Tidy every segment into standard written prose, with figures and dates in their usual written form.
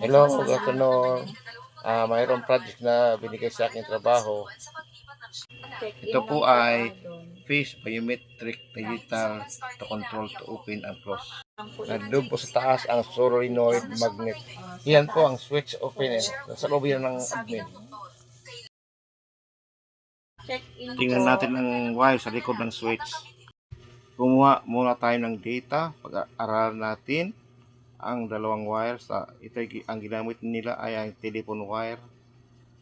Hello, good afternoon. Mayroong project na binigay sa aking trabaho. Ito po ay face biometric digital to control to open and close. Nandun po sa taas ang solenoid magnet. Yan po ang switch open. Nasa loob yan ng admin. Tingnan natin ang wire sa likod ng switch. Kumuha muna tayo ng data. Pag-aralan natin ang dalawang wire. Ito ang ginamit nila ay ang telephone wire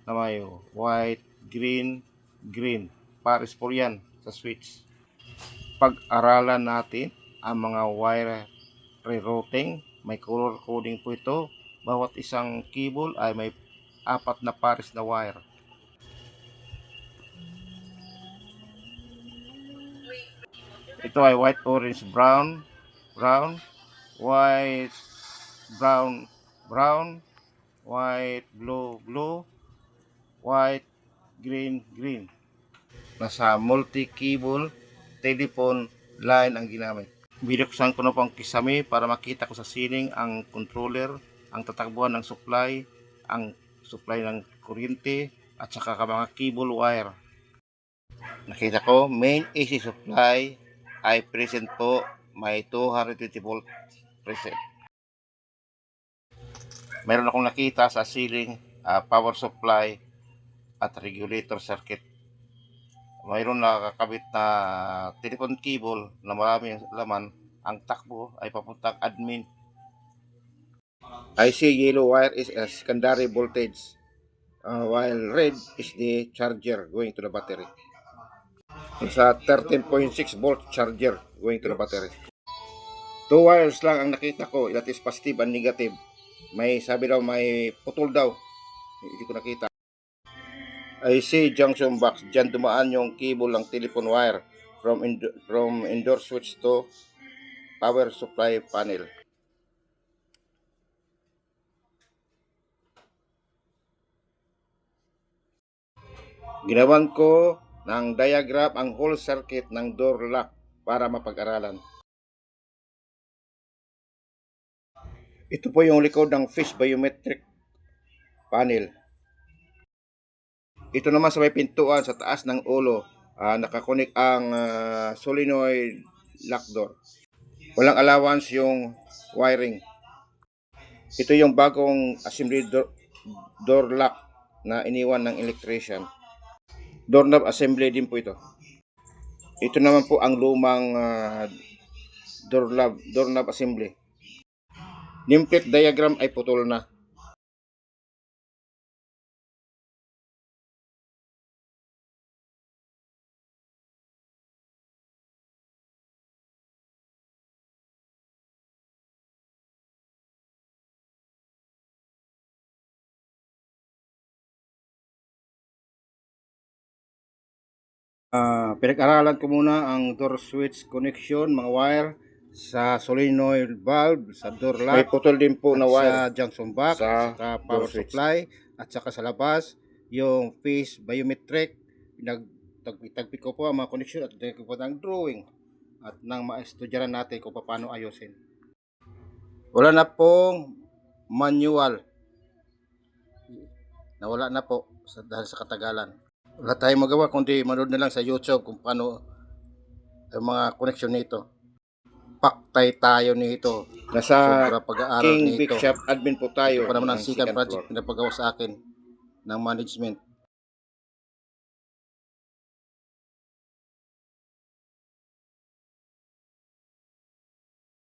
na may white, green, green. Pares po yan sa switch. Pag-aralan natin ang mga wire rerouting. May color coding po ito. Bawat isang cable ay may 4 na pares na wire. Ito ay white, orange, brown, brown, white, brown, brown, white, blue, blue, white, green, green. Nasa multi-cable telephone line ang ginamit. Binuksan ko na po ang kisame para makita ko sa ceiling ang controller, ang tatakbuhan ng supply, ang supply ng kuryente, at saka mga cable wire. Nakita ko, main AC supply ay present po, may 220 volt present. Meron akong nakita sa ceiling, power supply at regulator circuit. Mayroon nakakabit na telephone cable na maraming laman. Ang takbo ay papuntang admin. I see yellow wire is a secondary voltage, while red is the charger going to the battery. Sa 13.6 volt charger going to the battery. 2 wires lang ang nakita ko, that is positive and negative. May sabi daw may putol daw, hindi ko nakita. I see junction box, dyan dumaan yung cable ng telephone wire from indoor switch to power supply panel. Ginawan ko ng diagram ang whole circuit ng door lock para mapag-aralan. Ito po yung likod ng face biometric panel. Ito naman sa may pintuan sa taas ng ulo, nakakonek ang solenoid lock door. Walang allowance yung wiring. Ito yung bagong assembly door lock na iniwan ng electrician. Doorknob assembly din po ito. Ito naman po ang lumang doorknob assembly. Nameplate diagram ay putol na. Pinag-aralan ko muna ang door switch connection, mga wire sa solenoid valve, sa door lock. May putol din po na wire sa junction box, sa power supply, at saka sa labas, yung face biometric. Pinagtagpi ko po ang mga connection at pinagtagpi ko po ng drawing at nang maestudyaran natin kung paano ayusin. Wala na pong manual. Nawala na po dahil sa katagalan. Wala tayong magawa kundi manood na lang sa YouTube kung paano ang mga connection nito. Paktay tayo nito. Nasa pag-aaral King nito. Big Shop admin po tayo. Ito pa naman ang second project na pinapagawa sa akin ng management.